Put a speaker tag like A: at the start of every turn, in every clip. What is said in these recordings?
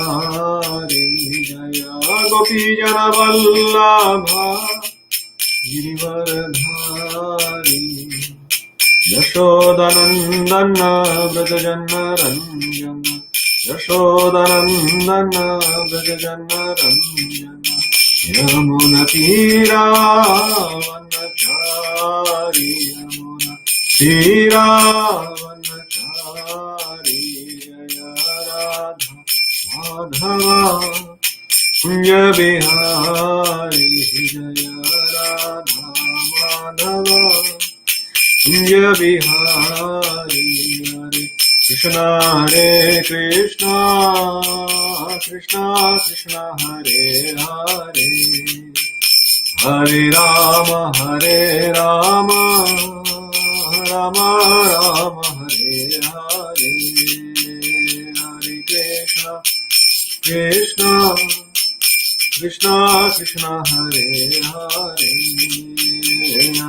A: Hari Jaya Gopi Jana Vallabha Girivaradhari Yashodanandana Vrajajana Ranjana Yashodanandana Vrajajana Ranjana Yamuna Tira Vanachari Yamuna Tira Vanachari Jaya Radha Madhava Kunja Bihari Jaya Radha Madhava Kunja Bihari Hare Krishna Hare Krishna Krishna Krishna Hare Hare Hare Rama Rama Rama Hare Hare Hare Krishna Krishna Krishna Krishna Hare Hare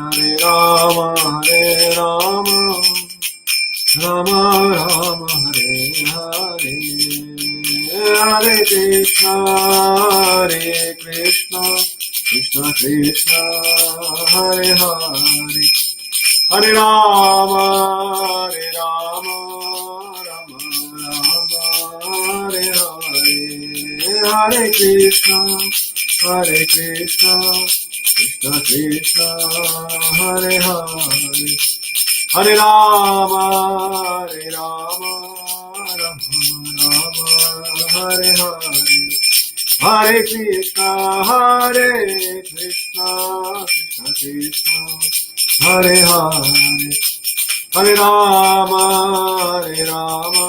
A: Hare Rama Rama Rama Hare Hare Hare Krishna Krishna Krishna Hare Hare Hare Rama Rama Rama Hare Hare Hare Krishna Krishna Krishna Hare Hare Hare Rama Rama Hare Hare Hare Krishna Krishna Krishna Hare Hare Hare Rama Rama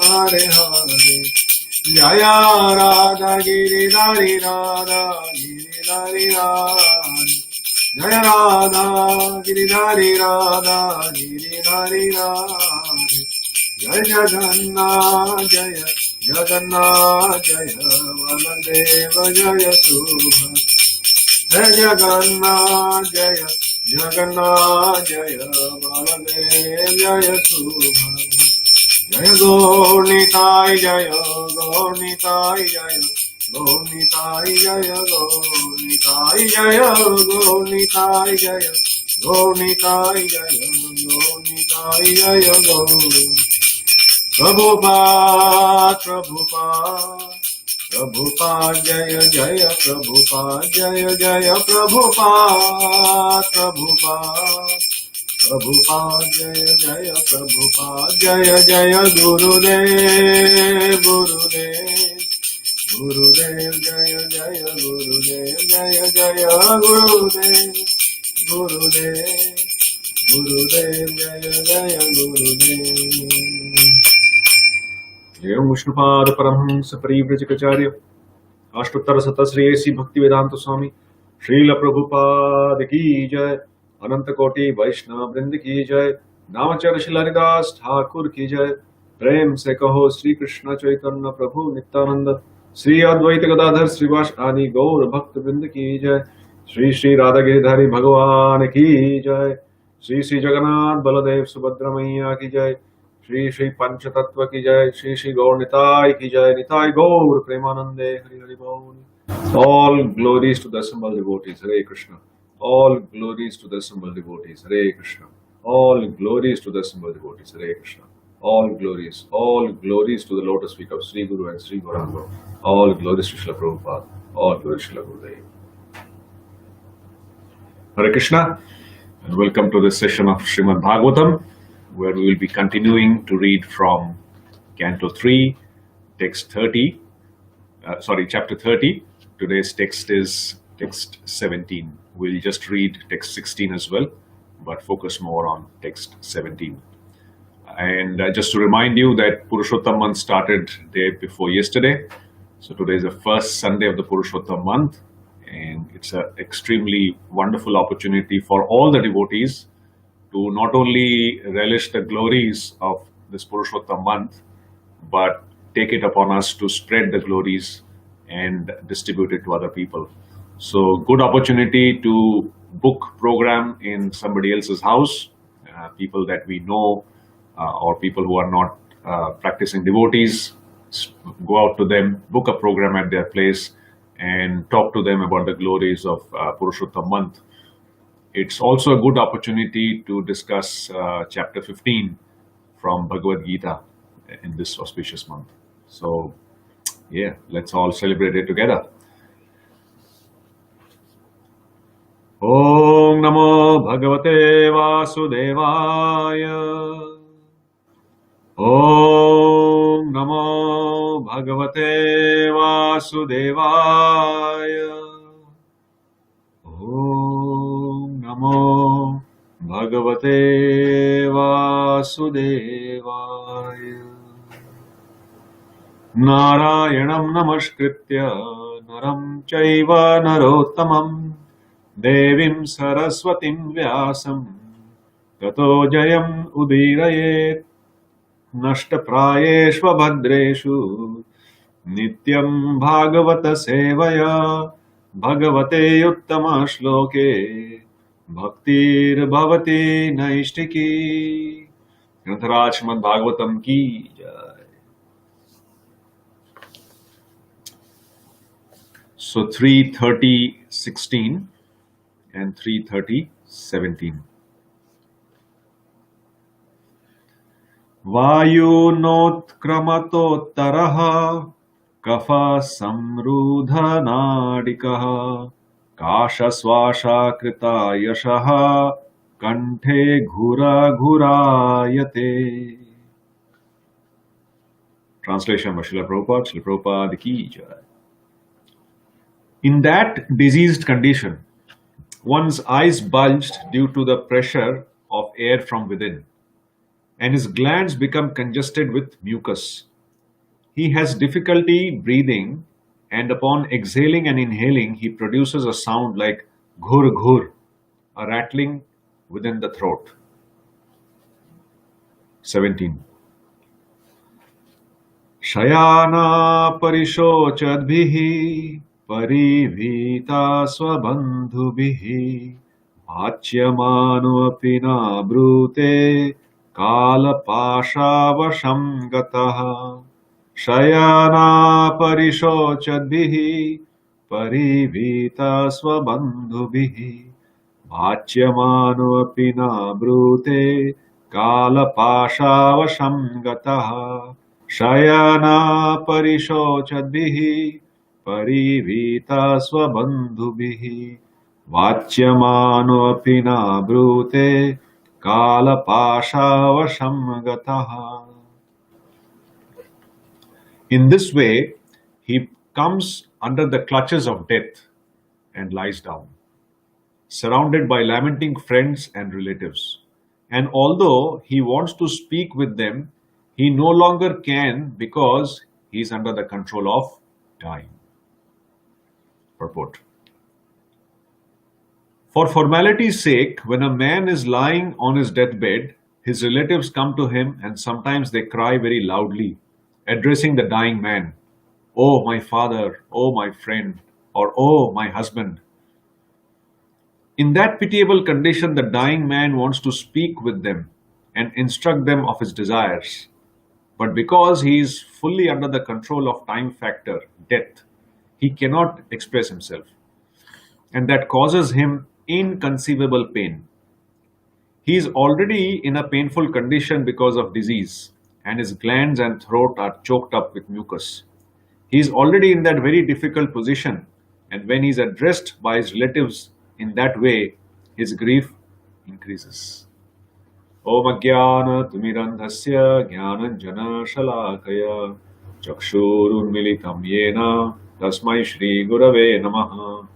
A: Hare Hare Jaya Radha Giridhari Radha Giridhari Radha Jaya Radha Giridhari Radha Giridhari Radha Jaya Jagannath Jaya Jagannath Jaya Valadeva Jaya Subhadra Jaya Jagannath Jaya Jagannath Jaya Baladeva Jaya Subhadra Jaya Gaurnitai Jaya Gaurnitai Jaya Gaurnitai Jaya Gaurnitai Jaya Gaurnitai Jaya Gaurnitai Jaya Gaurnitai Jaya Gaurnitai Prabhupada Prabhupada Prabhupada Jaya Jaya Prabhupada Jaya Jaya Prabhupada Prabhupada Prabhupada Jaya Jaya Prabhupada Jaya Jaya Gurudev Gurudev Gurudev Jaya Jaya Gurudev Jaya Jaya Gurudev Gurudev Gurudev Jaya Jaya Gurudev Evam Vishnupad Paramhamsa Parivrajakacarya Ashtottara Satasri A.C. Bhaktivedanta Swami Srila Prabhupada Ki Jai Ananta Koti Vaishnava Vrinda Ki Jai Namacharya Shilaridas Thakur Ki Jai Prem Se Kaho Sri Krishna Chaitanya Prabhu Nityananda Sri Advaita Gadadhar Srivasadi Gaur Bhakta Vrinda Ki Jai Sri Sri Radha Giridhari Bhagavan Ki Jai Sri Sri Jagannath Baladev Subhadra Maiya Ki Jai Shri Shri Pancha Tattva Ki Jai Shri Shri Gaur Nitai Ki Jai Nitai Gaur Premanande Hari Hari Bol All glories to the assembled devotees Hare Krishna All glories to the assembled devotees Hare Krishna All glories to the assembled devotees Hare Krishna All glories to the lotus feet of Sri Guru and Sri Gauranga All glories to Srila Prabhupada All glories to Srila Gurudev Hare Krishna and welcome to this session of Srimad Bhagavatam where we will be continuing to read from Canto 3, Chapter 30. Today's text is text 17. We'll just read text 16 as well, but focus more on text 17. And just to remind you that Purushottam month started day before yesterday. So today is the first Sunday of the Purushottam month, and it's an extremely wonderful opportunity for all the devotees to not only relish the glories of this Purushottam month, but take it upon us to spread the glories and distribute it to other people. So good opportunity to book program in somebody else's house, people that we know or people who are not practicing devotees, go out to them, book a program at their place, and talk to them about the glories of Purushottam month. It's also a good opportunity to discuss chapter 15 from Bhagavad Gita in this auspicious month. So, yeah, let's all celebrate it together. Om Namo Bhagavate Vasudevaya. Om Namo Bhagavate Vasudevaya. Om Namo Bhagavate Vasudevaya. Narayanam Namaskritya Naram Chaiva Narottamam Devim Saraswatim Vyasam Tato Jayam Udirayet Nashtaprayeshva Bhadreshu Nityam Bhagavata Sevaya Bhagavate Uttama Shloke Bhaktir Bhavati Naishtiki. Grantaraj Srimad Bhagavatam ki jai. So 3:30:16 and 3:30:17. Vayunotkramatotaraha kafa samrudhanadikaha kashasvasha krita yashaha kanthe ghura ghurayate. Translation by Srila Prabhupada. Srila Prabhupada ki jai. In that diseased condition, one's eyes bulged due to the pressure of air from within, and his glands become congested with mucus. He has difficulty breathing, and upon exhaling and inhaling, he produces a sound like ghur ghur, a rattling within the throat. 17. Shayana parishochadbhihi parivita swabandhubhihi achyamano apina brute kalapashavasham gataha. Shayana parishochadbhihi parivita swabandhubhihi achyamano apina brute kalapashavasham gataha. Shayana parishochadbhihi parivita swabandhubhihi vachyamano apina brute kalapashavasham gataha. In this way, he comes under the clutches of death and lies down, surrounded by lamenting friends and relatives. And although he wants to speak with them, he no longer can because he is under the control of time. Purport. For formality's sake, when a man is lying on his deathbed, his relatives come to him and sometimes they cry very loudly, addressing the dying man, "Oh, my father, oh, my friend," or "Oh, my husband." In that pitiable condition, the dying man wants to speak with them and instruct them of his desires. But because he is fully under the control of time factor, death, he cannot express himself. And that causes him inconceivable pain. He is already in a painful condition because of disease, and his glands and throat are choked up with mucus. He is already in that very difficult position, and when he is addressed by his relatives in that way, his grief increases. Om Ajnana Timirandhasya Jnananjana Shalakaya Chakshurunmilitam Yena Tasmai Shri Gurave Namaha.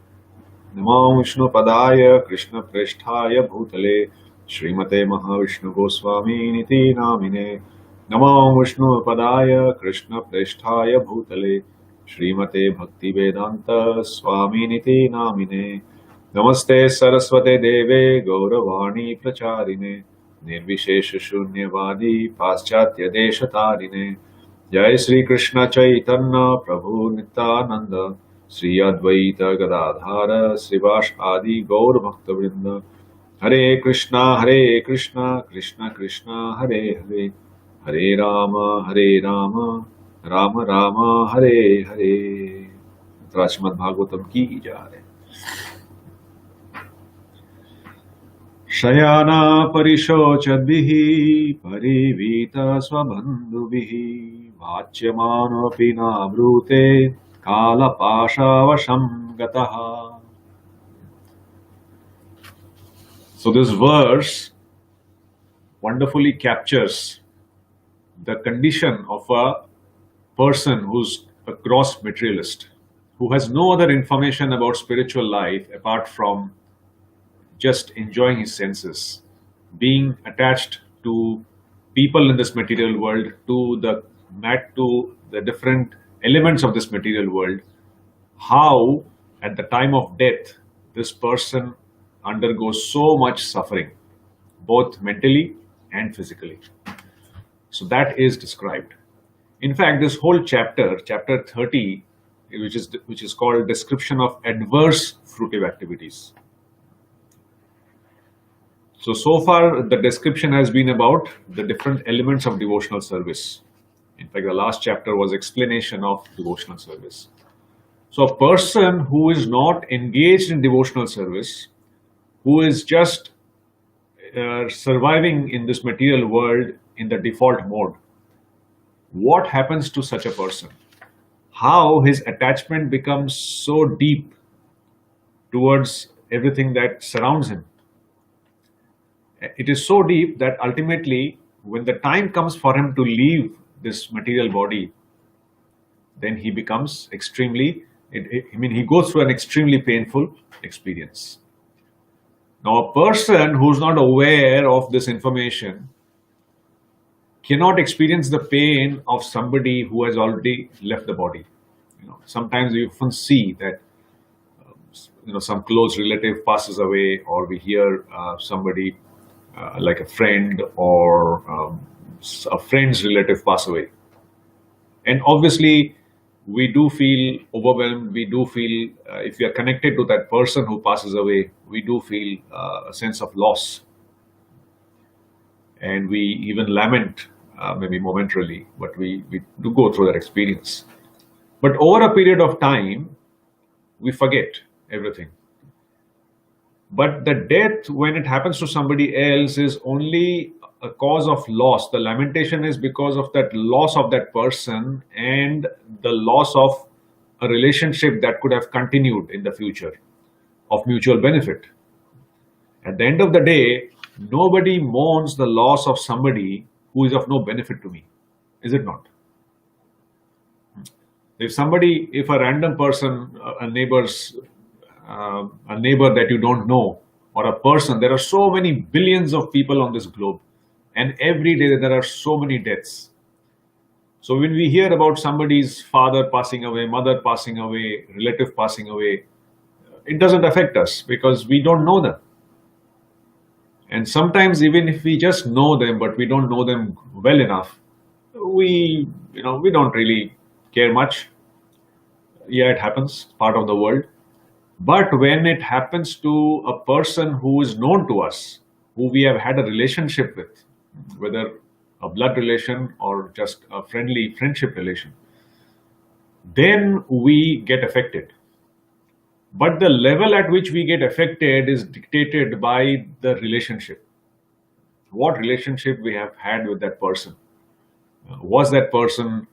A: Namo Vishnu Padaya Krishna Preshthaya Bhutale Srimate Mahavishnu Goswami Niti Namine. Namo Vishnu Padaya Krishna Preshthaya Bhutale Srimate Bhakti Vedanta Swami Niti Namine. Namaste Saraswate Deve Gauravani Pracharine Nirvishesha Shunyavadi Paschatya Deshatarine. Jai Sri Krishna Chaitanya Prabhu Nityananda Sri Advaita Gadadhara Srivash Adi Gaur Bhakta Vrinda. Hare Krishna Krishna Krishna Hare Hare Hare Rama, Rama Rama, Hare Hare. Srimad Bhagavatam ki jai. Shayana Parishochabhihi Parivita Swabandhubihi Vachyamano Pina Brute Kala Pashavasham Gataha. So this verse wonderfully captures the condition of a person who's a gross materialist, who has no other information about spiritual life apart from just enjoying his senses, being attached to people in this material world, to the different elements of this material world. How at the time of death this person undergoes so much suffering, both mentally and physically. So that is described. In fact, this whole chapter 30, which is called Description of Adverse Fruitive Activities. So far the description has been about the different elements of devotional service. In fact, the last chapter was explanation of devotional service. So a person who is not engaged in devotional service, who is just surviving in this material world in the default mode, what happens to such a person? How his attachment becomes so deep towards everything that surrounds him. It is so deep that ultimately, when the time comes for him to leave this material body, then he becomes he goes through an extremely painful experience. Now, a person who's not aware of this information cannot experience the pain of somebody who has already left the body. Sometimes we often see that some close relative passes away, or we hear somebody like a friend or a friend's relative pass away, and obviously we do feel overwhelmed. We do feel, if we are connected to that person who passes away, we do feel a sense of loss, and we even lament, maybe momentarily, but we do go through that experience. But over a period of time, we forget everything. But the death, when it happens to somebody else, is only a cause of loss. The lamentation is because of that loss of that person and the loss of a relationship that could have continued in the future of mutual benefit. At the end of the day, nobody mourns the loss of somebody who is of no benefit to me, is it not? If a random person, a neighbor that you don't know, or a person, there are so many billions of people on this globe, and every day there are so many deaths. So when we hear about somebody's father passing away, mother passing away, relative passing away, it doesn't affect us because we don't know them. And sometimes even if we just know them, but we don't know them well enough, we don't really care much. Yeah, it happens, part of the world. But when it happens to a person who is known to us, who we have had a relationship with, whether a blood relation or just a friendship relation, then we get affected. But the level at which we get affected is dictated by the relationship. What relationship we have had with that person? Was that person,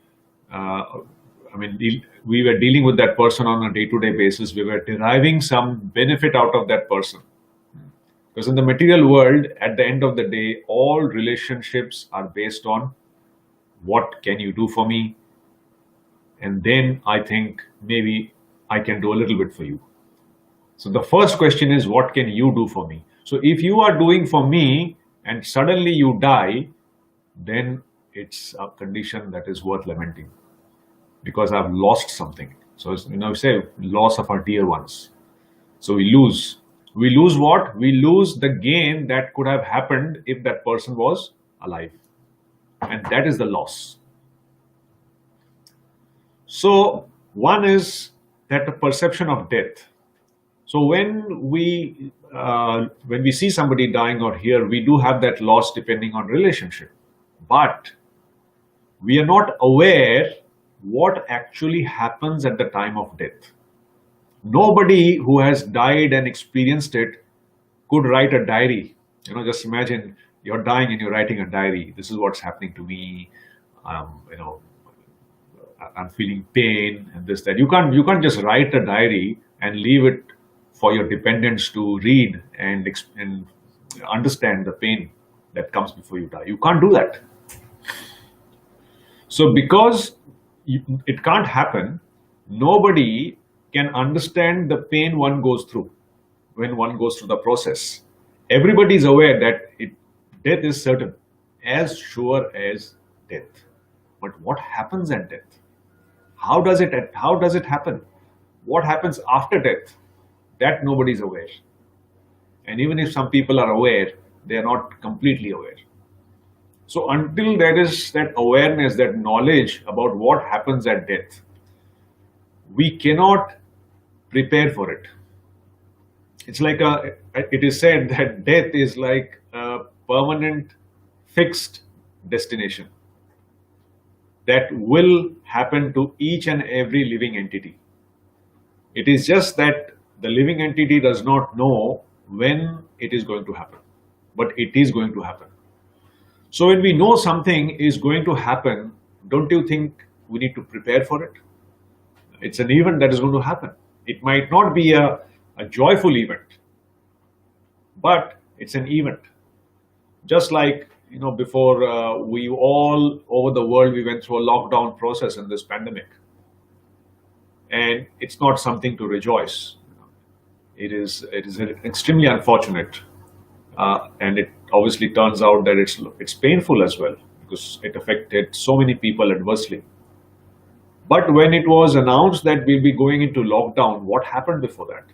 A: we were dealing with that person on a day-to-day basis. We were deriving some benefit out of that person. Because in the material world, at the end of the day, all relationships are based on what can you do for me? And then I think maybe I can do a little bit for you. So the first question is, what can you do for me? So if you are doing for me and suddenly you die, then it's a condition that is worth lamenting, because I've lost something. So we say loss of our dear ones. So we lose. We lose what? We lose the gain that could have happened if that person was alive. And that is the loss. So one is that perception of death. So when we see somebody dying out here, we do have that loss depending on relationship. But we are not aware what actually happens at the time of death. Nobody who has died and experienced it could write a diary. Just imagine you're dying and you're writing a diary. This is what's happening to me. Um, you know, I'm feeling pain and this, that. You can't just write a diary and leave it for your dependents to read and understand the pain that comes before you die. You can't do that. So because it can't happen, nobody can understand the pain one goes through when one goes through the process. Everybody is aware that death is certain, as sure as death. But what happens at death? How does it happen? What happens after death? That nobody is aware. And even if some people are aware, they are not completely aware. So until there is that awareness, that knowledge about what happens at death, we cannot prepare for it. It's like it is said that death is like a permanent, fixed destination that will happen to each and every living entity. It is just that the living entity does not know when it is going to happen, but it is going to happen. So when we know something is going to happen, don't you think we need to prepare for it? It's an event that is going to happen. It might not be a joyful event, but it's an event. Just like, before we all over the world, we went through a lockdown process in this pandemic. And it's not something to rejoice. It is extremely unfortunate. And it obviously turns out that it's painful as well, because it affected so many people adversely. But when it was announced that we'll be going into lockdown, what happened before that?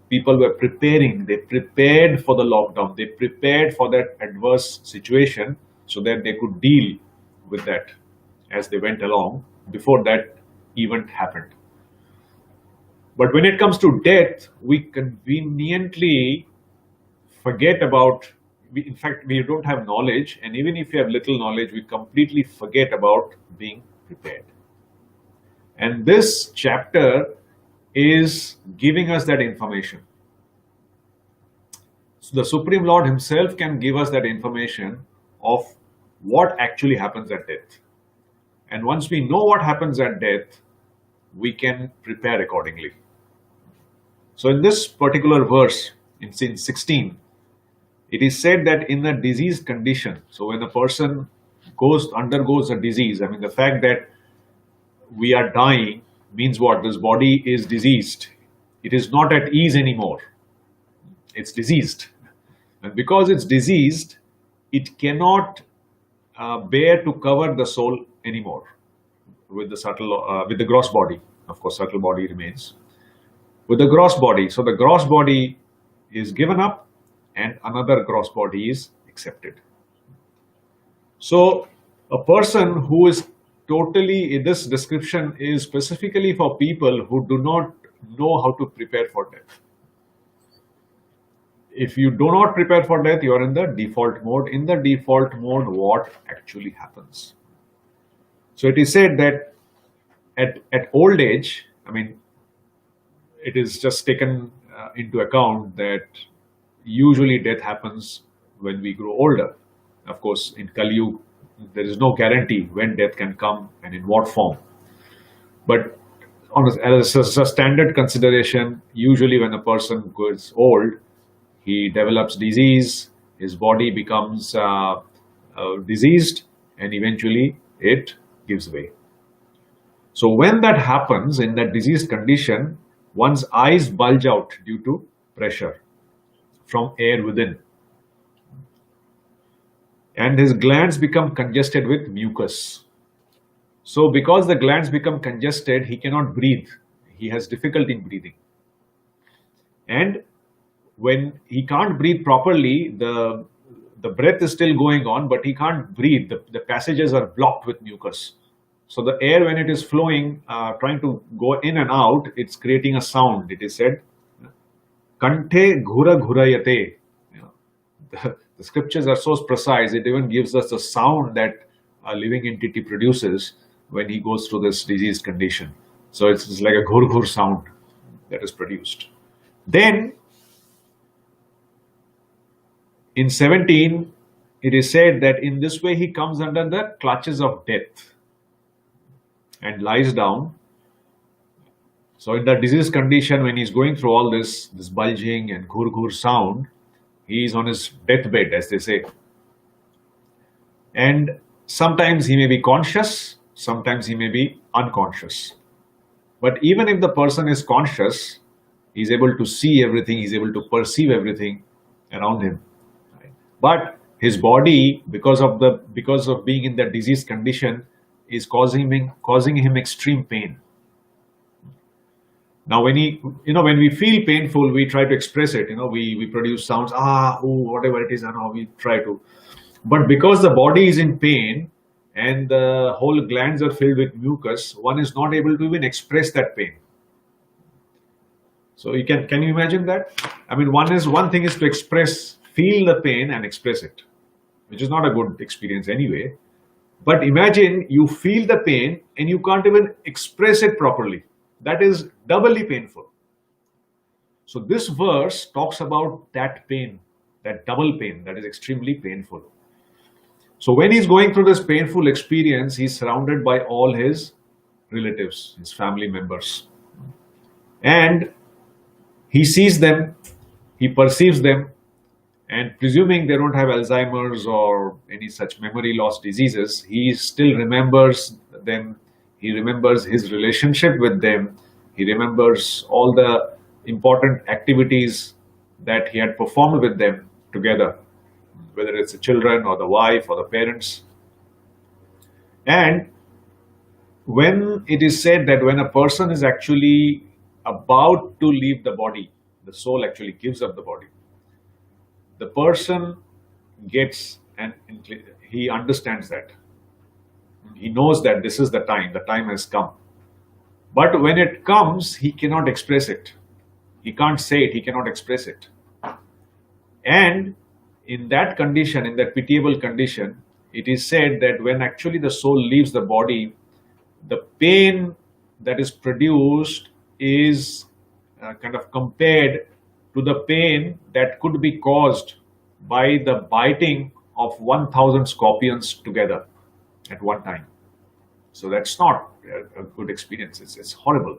A: People were preparing. They prepared for the lockdown. They prepared for that adverse situation so that they could deal with that as they went along before that event happened. But when it comes to death, we conveniently forget about, in fact, we don't have knowledge. And even if you have little knowledge, we completely forget about being prepared. And this chapter is giving us that information. So the Supreme Lord himself can give us that information of what actually happens at death. And once we know what happens at death, we can prepare accordingly. So in this particular verse, in scene 16, it is said that in a diseased condition, so when a person undergoes a disease, the fact that we are dying means what? This body is diseased. It is not at ease anymore. It's diseased. And because it's diseased, it cannot bear to cover the soul anymore with the gross body. Of course, subtle body remains. With the gross body. So the gross body is given up and another gross body is accepted. So a person who is this description is specifically for people who do not know how to prepare for death. If you do not prepare for death, you are in the default mode. In the default mode, what actually happens? So it is said that at old age, it is just taken into account that usually death happens when we grow older. Of course, in Kali Yuga, there is no guarantee when death can come and in what form. But as a standard consideration, usually when a person gets old, he develops disease, his body becomes diseased, and eventually it gives way. So when that happens, in that diseased condition, one's eyes bulge out due to pressure from air within. And his glands become congested with mucus. So because the glands become congested, he cannot breathe. He has difficulty in breathing. And when he can't breathe properly, the breath is still going on, but he can't breathe. The passages are blocked with mucus. So the air, when it is flowing, trying to go in and out, it's creating a sound. It is said, Kante ghura ghurayate. The scriptures are so precise, it even gives us a sound that a living entity produces when he goes through this disease condition. So it's like a ghur ghur sound that is produced. Then in 17, it is said that in this way he comes under the clutches of death and lies down. So in the disease condition, when he's going through all this bulging and ghur ghur sound, he is on his deathbed, as they say. And sometimes he may be conscious, sometimes he may be unconscious. But even if the person is conscious, he's able to see everything, he's able to perceive everything around him. Right? But his body, because of being in that disease condition, is causing him extreme pain. Now, when we feel painful, we try to express it. We produce sounds, whatever it is, we try to. But because the body is in pain and the whole glands are filled with mucus, one is not able to even express that pain. So can you imagine that? I mean, one thing is to feel the pain and express it, which is not a good experience anyway. But imagine you feel the pain and you can't even express it properly. That is doubly painful. So this verse talks about that pain, that double pain, that is extremely painful. So when he's going through this painful experience, he's surrounded by all his relatives, his family members. And he sees them, he perceives them, and presuming they don't have Alzheimer's or any such memory loss diseases, he still remembers them. He remembers his relationship with them. He remembers all the important activities that he had performed with them together, whether it's the children or the wife or the parents. And when it is said that when a person is actually about to leave the body, the soul actually gives up the body, the person he understands that. He knows that this is the time has come. But when it comes, he cannot express it. He can't say it, he cannot express it. And in that condition, in that pitiable condition, it is said that when actually the soul leaves the body, the pain that is produced is kind of compared to the pain that could be caused by the biting of 1,000 scorpions together at one time. So that's not a good experience. It's horrible.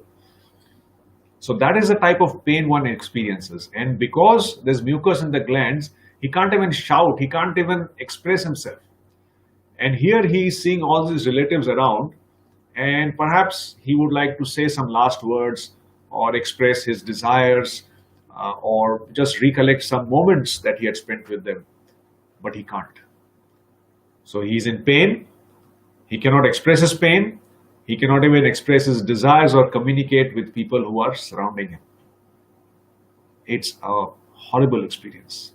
A: So that is the type of pain one experiences. And because there's mucus in the glands, he can't even shout. He can't even express himself. And here he is seeing all his relatives around, and perhaps he would like to say some last words or express his desires or just recollect some moments that he had spent with them. But he can't. So he's in pain. He cannot express his pain. He cannot even express his desires or communicate with people who are surrounding him. It's a horrible experience.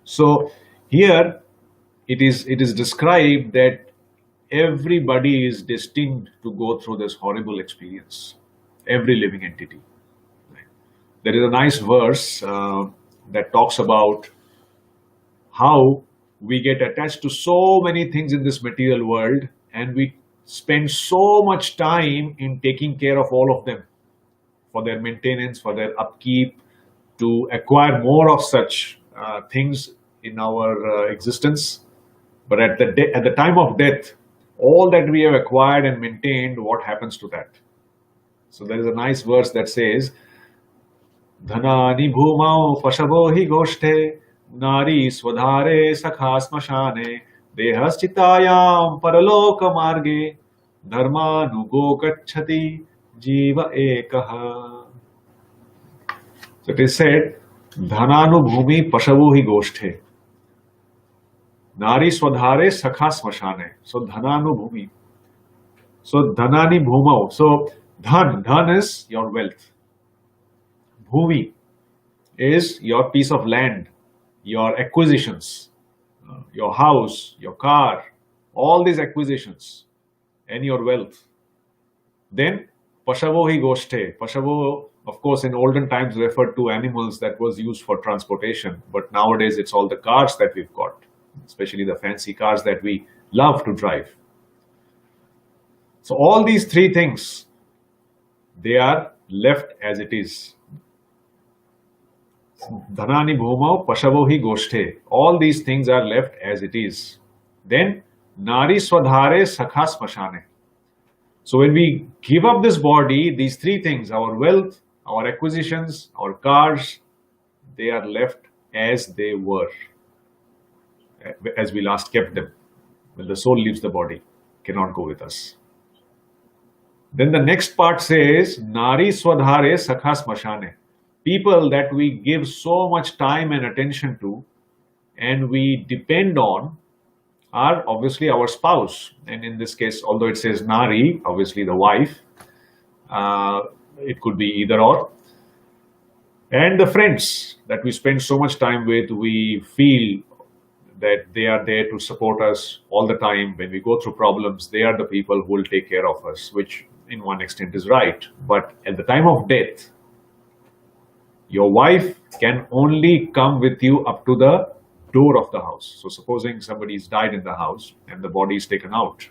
A: So here it is described that everybody is destined to go through this horrible experience. Every living entity. There is a nice verse that talks about how we get attached to so many things in this material world, and we spend so much time in taking care of all of them for their maintenance, for their upkeep, to acquire more of such things in our existence. But at the time of death, all that we have acquired and maintained, what happens to that? So there is a nice verse that says, Dhanani bhumau pashavo hi goshte nari swadhare sakha smashane dehaschitayam paraloka marge dharmanugo gacchati jiva ekaha. So it is said, Dhananu bhumi pashavo hi goshte nari swadhare sakha smashane. So dhananu bhumi. So dhanani bhumau. So dhan is your wealth. Bhumi is your piece of land, your acquisitions, your house, your car, all these acquisitions and your wealth. Then Pashavo hi goshte. Pashavo, of course, in olden times referred to animals that was used for transportation, but nowadays it's all the cars that we've got, especially the fancy cars that we love to drive. So all these three things, they are left as it is. Dhanani bhumau pashavo hi goshthe. All these things are left as it is. Then nari swadhare sakha smashane. So when we give up this body, these three things, our wealth, our acquisitions, our cars, they are left as they were, as we last kept them. When the soul leaves the body, cannot go with us. Then the next part says, Nari Swadhare Sakha Smashane. People that we give so much time and attention to and we depend on are obviously our spouse. And in this case, although it says Nari, obviously the wife, it could be either or. And the friends that we spend so much time with, we feel that they are there to support us all the time. When we go through problems, they are the people who will take care of us, which in one extent is right. But at the time of death, your wife can only come with you up to the door of the house. So supposing somebody's died in the house and the body is taken out,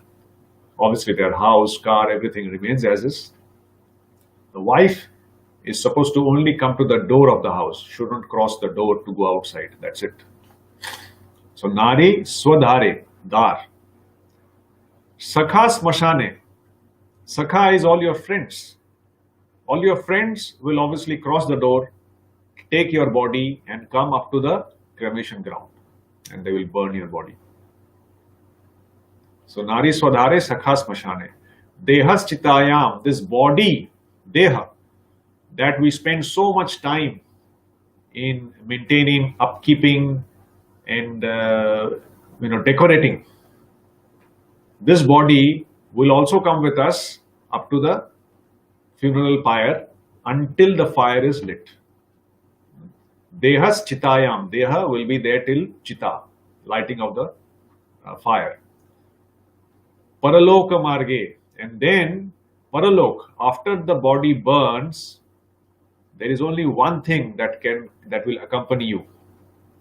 A: obviously their house, car, everything remains as is. The wife is supposed to only come to the door of the house, shouldn't cross the door to go outside. That's it. So Nari Swadhare, Dar. Sakha Smashane. Sakha is all your friends. All your friends will obviously cross the door, take your body and come up to the cremation ground, and they will burn your body. So Nari Swadhare Sakha Smashane. Dehas Chitayam, this body, Deha, that we spend so much time in maintaining, upkeeping, and decorating. This body will also come with us up to the funeral pyre until the fire is lit. Dehas Chitayam. Deha will be there till Chita, lighting of the fire. Paraloka Marge. And then Paralok, after the body burns, there is only one thing that will accompany you,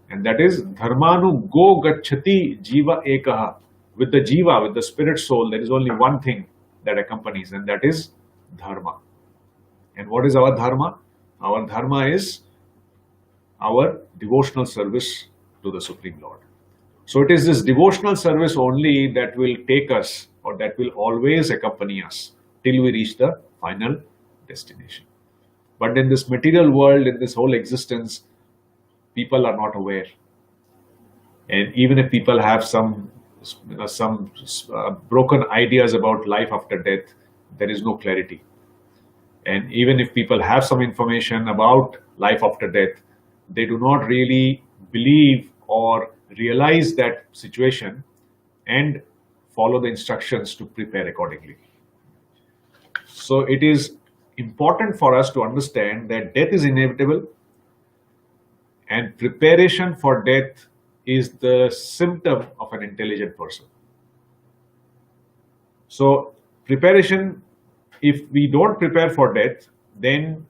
A: and that is Dharmanu Go Gachati Jiva Ekaha. With the Jiva, with the spirit soul, there is only one thing that accompanies, and that is Dharma. And what is our Dharma? Our Dharma is our devotional service to the Supreme Lord. So it is this devotional service only that will take us, or that will always accompany us till we reach the final destination. But in this material world, in this whole existence, people are not aware. And even if people have some broken ideas about life after death, there is no clarity. And even if people have some information about life after death, they do not really believe or realize that situation and follow the instructions to prepare accordingly. So it is important for us to understand that death is inevitable, and preparation for death is the symptom of an intelligent person. So preparation, if we don't prepare for death, then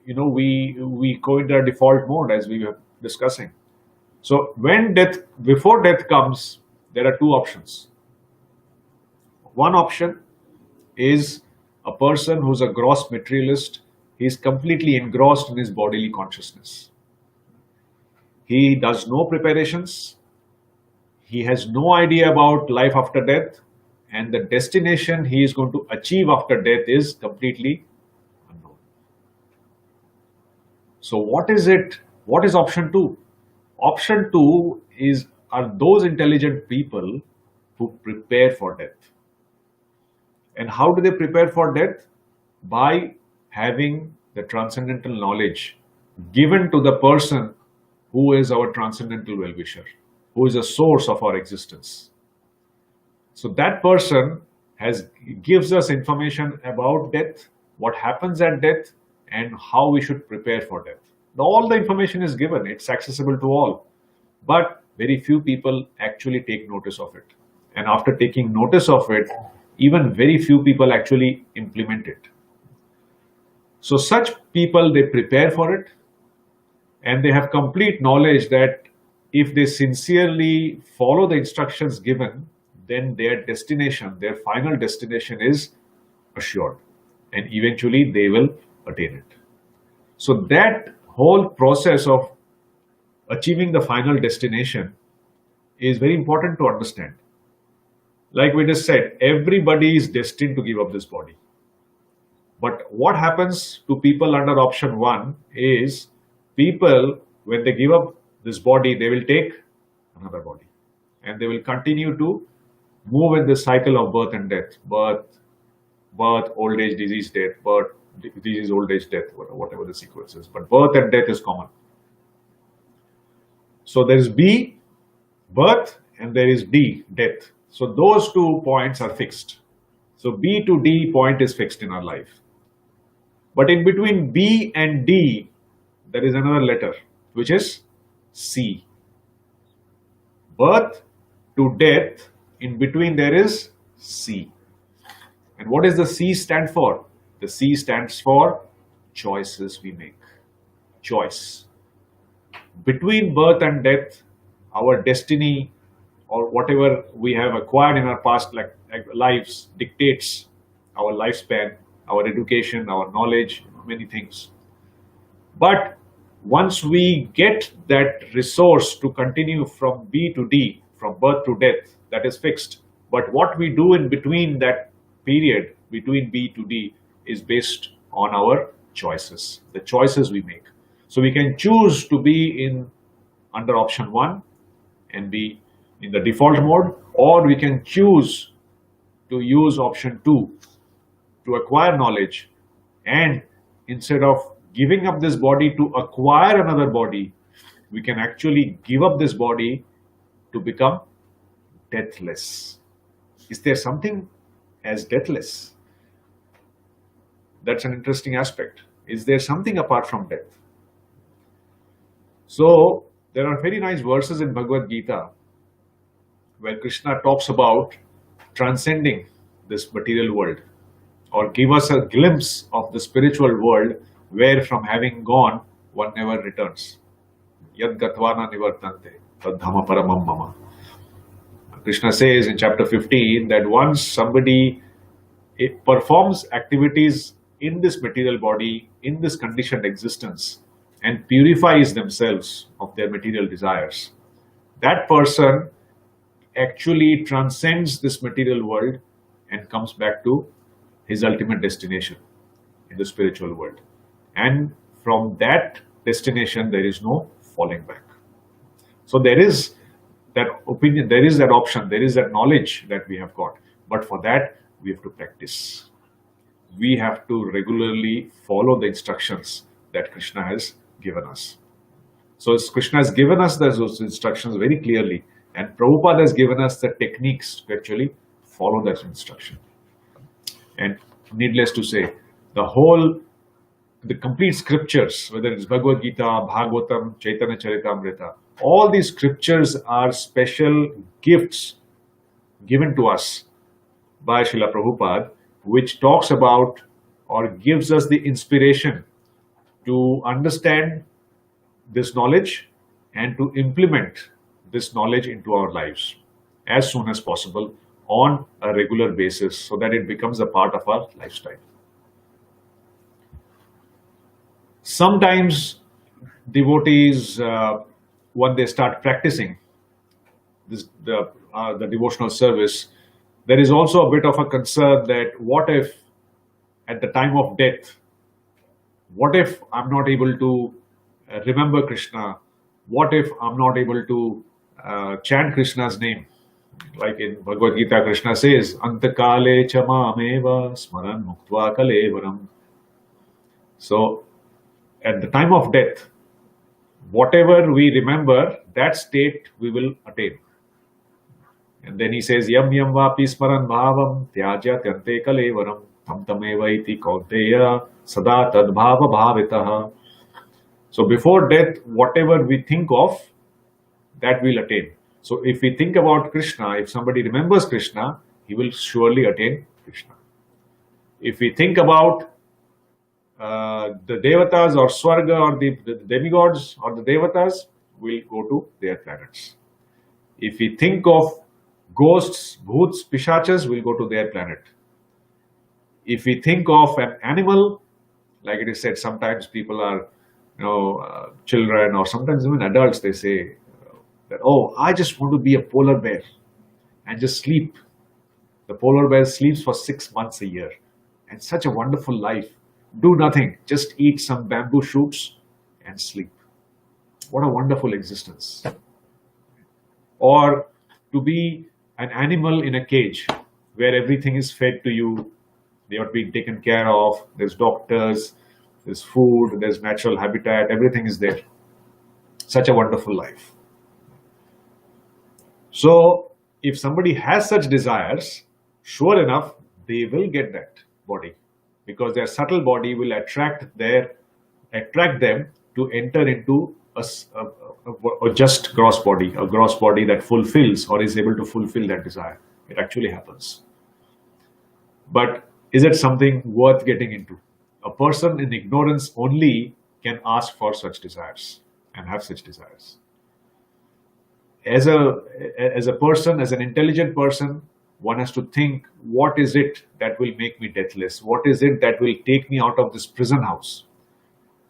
A: we go into a default mode, as we were discussing. So before death comes, there are two options. One option is a person who's a gross materialist. He is completely engrossed in his bodily consciousness. He does no preparations. He has no idea about life after death, and the destination he is going to achieve after death is completely unknown. So what is it? What is option two? Option two are those intelligent people who prepare for death. And how do they prepare for death? By having the transcendental knowledge given to the person who is our transcendental well-wisher, who is the source of our existence. So that person gives us information about death, what happens at death, and how we should prepare for death. All the information is given, it's accessible to all, but very few people actually take notice of it. And after taking notice of it, even very few people actually implement it. So such people, they prepare for it, and they have complete knowledge that if they sincerely follow the instructions given, then their destination, their final destination is assured, and eventually they will attain it. So that whole process of achieving the final destination is very important to understand. Like we just said, everybody is destined to give up this body. But what happens to people under option 1 is, people, when they give up this body, they will take another body. And they will continue to move in this cycle of birth and death. Birth, old age, disease, death. Birth, disease, old age, death, whatever the sequence is. But birth and death is common. So there is B, birth, and there is D, death. So those 2 points are fixed. So B to D point is fixed in our life. But in between B and D, there is another letter, which is C. Birth to death, in between there is C. And what does the C stand for? The C stands for choices we make. Choice. Between birth and death, our destiny or whatever we have acquired in our past lives dictates our lifespan, our education, our knowledge, many things. But once we get that resource to continue from B to D, from birth to death, that is fixed. But what we do in between that period, between B to D, is based on our choices, the choices we make. So we can choose to be under option 1 and be in the default mode, or we can choose to use option 2 to acquire knowledge, and instead of giving up this body to acquire another body, we can actually give up this body to become deathless. Is there something as deathless? That's an interesting aspect. Is there something apart from death? So there are very nice verses in Bhagavad Gita where Krishna talks about transcending this material world, or give us a glimpse of the spiritual world where from having gone, one never returns. Yad gatvana nivartante, tad dhamma paramam mama. Krishna says in chapter 15 that once somebody performs activities in this material body, in this conditioned existence, and purifies themselves of their material desires, that person actually transcends this material world and comes back to his ultimate destination in the spiritual world. And from that destination, there is no falling back. So there is that opinion, there is that option, there is that knowledge that we have got. But for that, we have to practice. We have to regularly follow the instructions that Krishna has given us. So Krishna has given us those instructions very clearly, and Prabhupada has given us the techniques to actually follow that instruction. And needless to say, the complete scriptures, whether it's Bhagavad Gita, Bhagavatam, Chaitanya Charitamrita, all these scriptures are special gifts given to us by Srila Prabhupada, which talks about or gives us the inspiration to understand this knowledge and to implement this knowledge into our lives as soon as possible on a regular basis, so that it becomes a part of our lifestyle. Sometimes devotees, when they start practicing the devotional service, there is also a bit of a concern that what if at the time of death, what if I'm not able to remember Krishna? What if I'm not able to chant Krishna's name? Like in Bhagavad Gita, Krishna says, Antakale cha mameva smaran muktva kalevaram. So at the time of death, whatever we remember, that state we will attain. And then he says, Yam yam vapi smaran bhavam tyajya tyante kalevaram tam tameva iti kauteya sada tad bhava bhavitaha. So before death, whatever we think of, that we'll attain. So if we think about Krishna, if somebody remembers Krishna, he will surely attain Krishna. If we think about the devatas or Swarga or the demigods or the devatas, we'll go to their planets. If we think of Ghosts, bhoots, pishachas will go to their planet. If we think of an animal, like it is said, sometimes people are, children or sometimes even adults, they say that, oh, I just want to be a polar bear and just sleep. The polar bear sleeps for 6 months a year and such a wonderful life. Do nothing, just eat some bamboo shoots and sleep. What a wonderful existence. Or to be an animal in a cage where everything is fed to you, they are being taken care of, there's doctors, there's food, there's natural habitat, everything is there. Such a wonderful life. So if somebody has such desires, sure enough, they will get that body, because their subtle body will attract them to enter into a just gross body, a gross body that fulfills or is able to fulfill that desire. It actually happens. But is it something worth getting into? A person in ignorance only can ask for such desires and have such desires. As a person, as an intelligent person, one has to think, what is it that will make me deathless? What is it that will take me out of this prison house?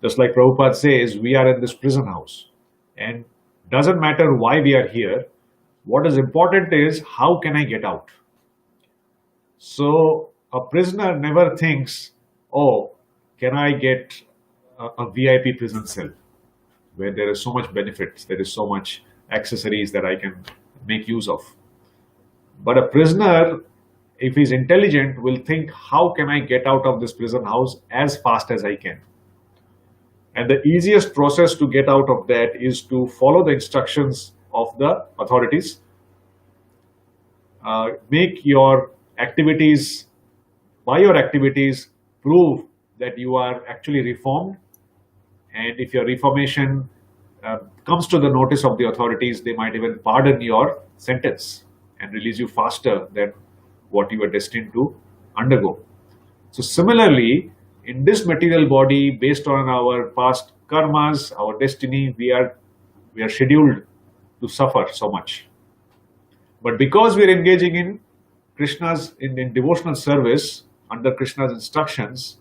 A: Just like Prabhupada says, we are in this prison house. And doesn't matter why we are here. What is important is, how can I get out? So a prisoner never thinks, oh, can I get a VIP prison cell where there is so much benefits, there is so much accessories that I can make use of. But a prisoner, if he's intelligent, will think, how can I get out of this prison house as fast as I can? And the easiest process to get out of that is to follow the instructions of the authorities. Make your activities, by your activities, prove that you are actually reformed. And if your reformation comes to the notice of the authorities, they might even pardon your sentence and release you faster than what you were destined to undergo. So similarly, in this material body, based on our past karmas, our destiny, we are scheduled to suffer so much. But because we are engaging in Krishna's in devotional service under Krishna's instructions,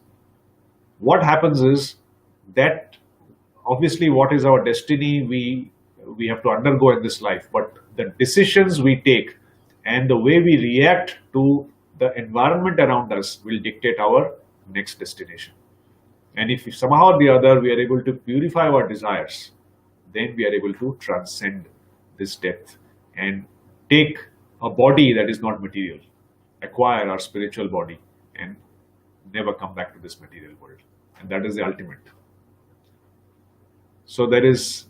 A: what happens is that obviously what is our destiny we have to undergo in this life, but the decisions we take and the way we react to the environment around us will dictate our next destination. And if somehow or the other we are able to purify our desires, then we are able to transcend this death and take a body that is not material, acquire our spiritual body, and never come back to this material world. And that is the ultimate. So there is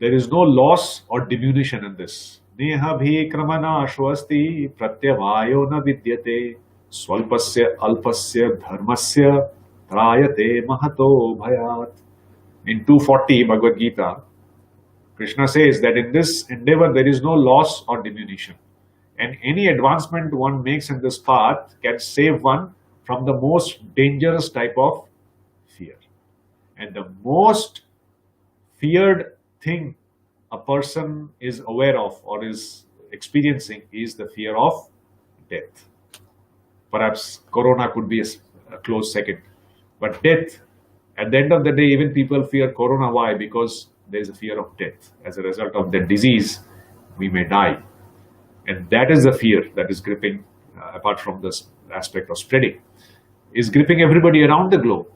A: no loss or diminution in this. Neha bhi kramana ashwasti pratyavayo na vidyate swalpasya alpasya dharmasya trayate mahato bhayat. In 240 Bhagavad Gita, Krishna says that in this endeavor there is no loss or diminution. And any advancement one makes in this path can save one from the most dangerous type of fear. And the most feared thing a person is aware of or is experiencing is the fear of death. Perhaps Corona could be a close second. But death, at the end of the day, even people fear Corona. Why? Because there is a fear of death. As a result of the disease, we may die. And that is the fear that is gripping, apart from this aspect of spreading, is gripping everybody around the globe.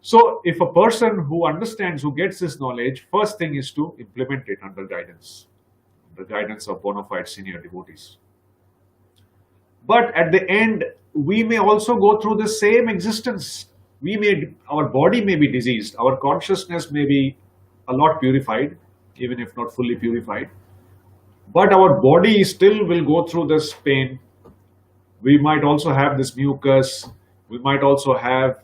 A: So if a person who understands, who gets this knowledge, first thing is to implement it under guidance, the guidance of bona fide senior devotees. But at the end, we may also go through the same existence. Our body may be diseased, our consciousness may be a lot purified, even if not fully purified. But our body still will go through this pain. We might also have this mucus. We might also have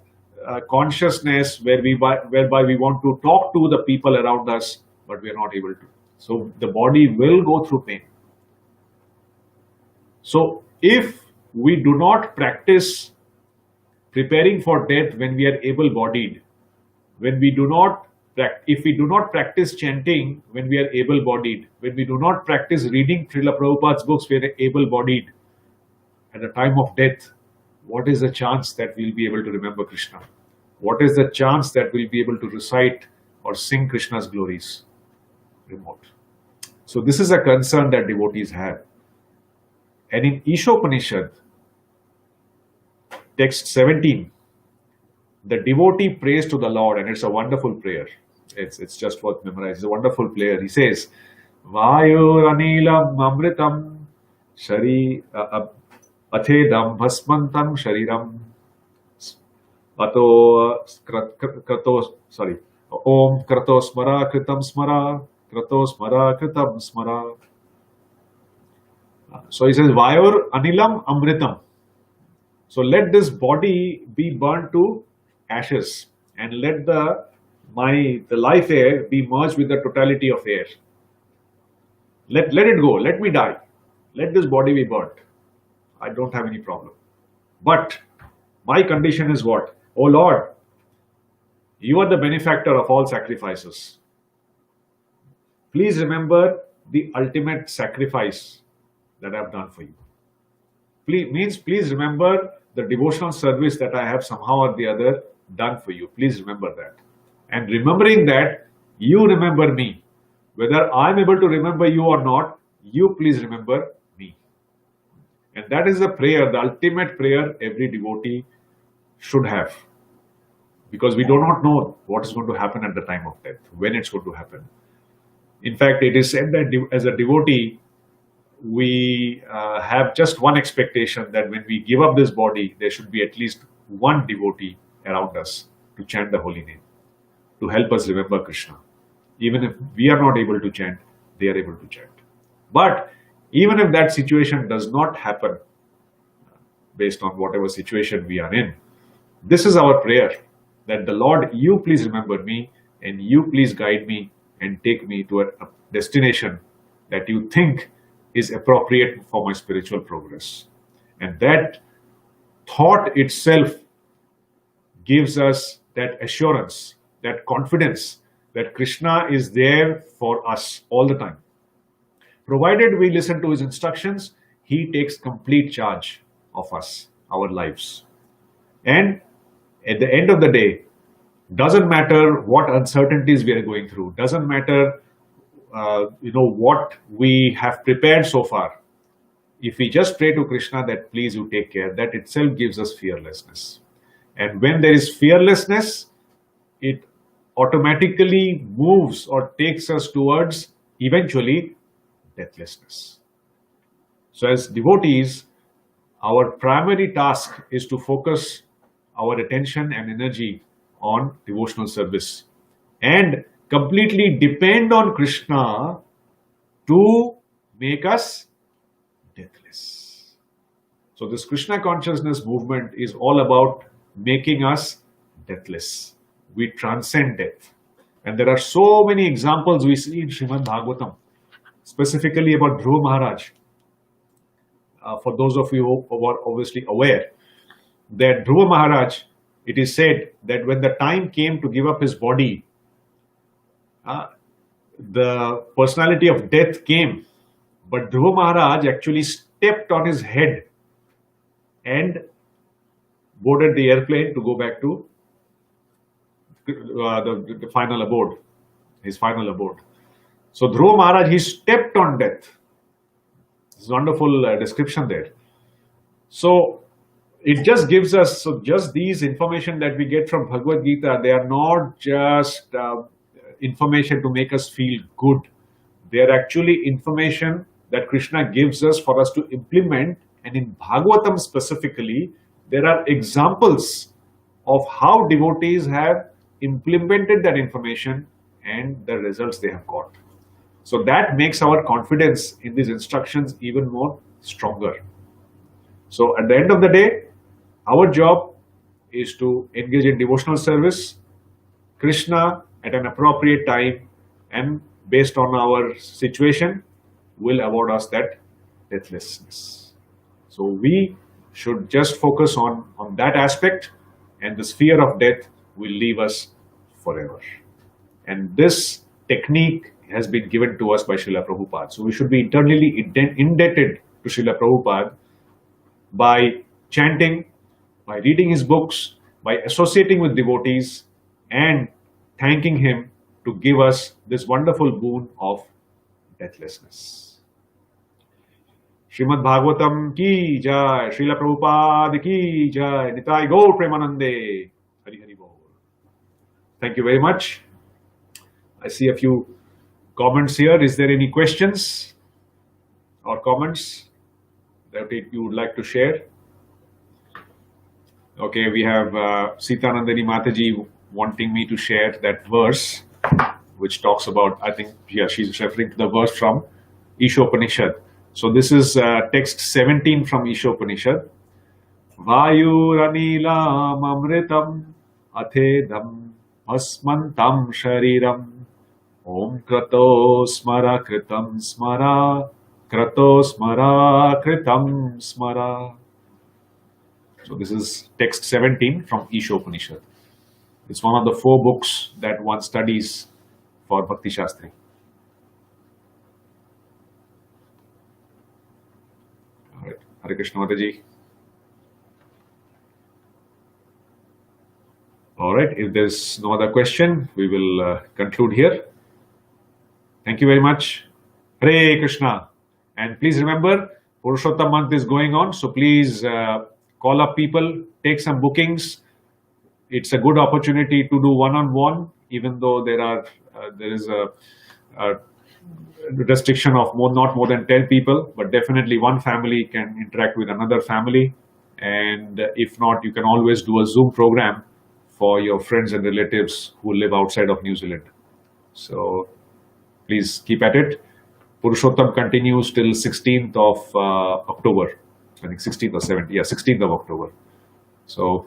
A: consciousness whereby we want to talk to the people around us, but we are not able to. So the body will go through pain. So if we do not practice preparing for death when we are able-bodied, when we do not if we do not practice chanting when we are able-bodied, when we do not practice reading Srila Prabhupada's books when we are able-bodied, at the time of death, what is the chance that we'll be able to remember Krishna? What is the chance that we'll be able to recite or sing Krishna's glories? Remote. So this is a concern that devotees have. And in Ishopanishad, text 17, the devotee prays to the Lord, and it's a wonderful prayer. It's just worth memorizing. It's a wonderful prayer. He says, Vayur anilam amritam shari athedam bhasmantam shariram ato krato, sorry, om krato smara kritam smara krato smara kritam smara. So he says, Vayur anilam amritam. So let this body be burnt to ashes, and let the life air be merged with the totality of air. Let it go. Let me die. Let this body be burnt. I don't have any problem. But my condition is what? Oh Lord, you are the benefactor of all sacrifices. Please remember the ultimate sacrifice that I have done for you. Please remember the devotional service that I have somehow or the other done for you. Please remember that. And remembering that, you remember me. Whether I'm able to remember you or not, you please remember me. And that is the prayer, the ultimate prayer every devotee should have. Because we do not know what is going to happen at the time of death, when it's going to happen. In fact, it is said that as a devotee, we have just one expectation, that when we give up this body, there should be at least one devotee around us to chant the holy name, to help us remember Krishna. Even if we are not able to chant, they are able to chant. But even if that situation does not happen, based on whatever situation we are in, this is our prayer, that the Lord, you please remember me, and you please guide me and take me to a destination that you think is appropriate for my spiritual progress. And that thought itself gives us that assurance, that confidence that Krishna is there for us all the time. Provided we listen to his instructions, he takes complete charge of us, our lives. And at the end of the day, doesn't matter what uncertainties we are going through, doesn't matter what we have prepared so far. If we just pray to Krishna that please you take care, that itself gives us fearlessness. And when there is fearlessness, it automatically moves or takes us towards eventually deathlessness. So as devotees, our primary task is to focus our attention and energy on devotional service and completely depend on Krishna to make us deathless. So this Krishna consciousness movement is all about making us deathless. We transcend death. And there are so many examples we see in Srimad Bhagavatam, specifically about Dhruva Maharaj. For those of you who are obviously aware, that Dhruva Maharaj, it is said that when the time came to give up his body, the personality of death came, but Dhruva Maharaj actually stepped on his head and boarded the airplane to go back to the final abode, his final abode. So Dhruva Maharaj, he stepped on death. It's a wonderful description there. So it just gives us, so just these information that we get from Bhagavad Gita, they are not just information to make us feel good. They are actually information that Krishna gives us for us to implement. And in Bhagavatam specifically, there are examples of how devotees have implemented that information and the results they have got. So that makes our confidence in these instructions even more stronger. So at the end of the day, our job is to engage in devotional service. Krishna, at an appropriate time and based on our situation, will award us that deathlessness. So we should just focus on that aspect, and this fear of death will leave us forever. And this technique has been given to us by Srila Prabhupada. So we should be eternally indebted to Srila Prabhupada by chanting, by reading his books, by associating with devotees, and thanking him to give us this wonderful boon of deathlessness. Srimad Bhagavatam ki jai, Srila Prabhupada ki jai, Nitai Gaur Premanande, Hari Hari Bol. Thank you very much. I see a few comments here. Is there any questions or comments that you would like to share? Okay, we have Sita Nandani Mataji wanting me to share that verse which talks about, I think, she's referring to the verse from Ishopanishad. So this is text 17 from Ishopanishad. Vayuranilam amritam athedam asmantam shariram om krato smara kritam smara krato smara kritam smara. So this is text 17 from Ishopanishad. It's one of the 4 books that one studies for Bhakti Shastri. All right, Hare Krishna Mataji. All right, if there's no other question, we will conclude here. Thank you very much. Hare Krishna. And please remember, Purushottam month is going on, so please call up people, take some bookings. It's a good opportunity to do one-on-one, even though there is a restriction of not more than 10 people, but definitely one family can interact with another family. And if not, you can always do a Zoom program for your friends and relatives who live outside of New Zealand. So please keep at it. Purushottam continues till 16th of October. I think 16th or 17th. Yeah, 16th of October. So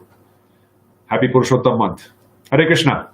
A: happy Purushottam month. Hare Krishna.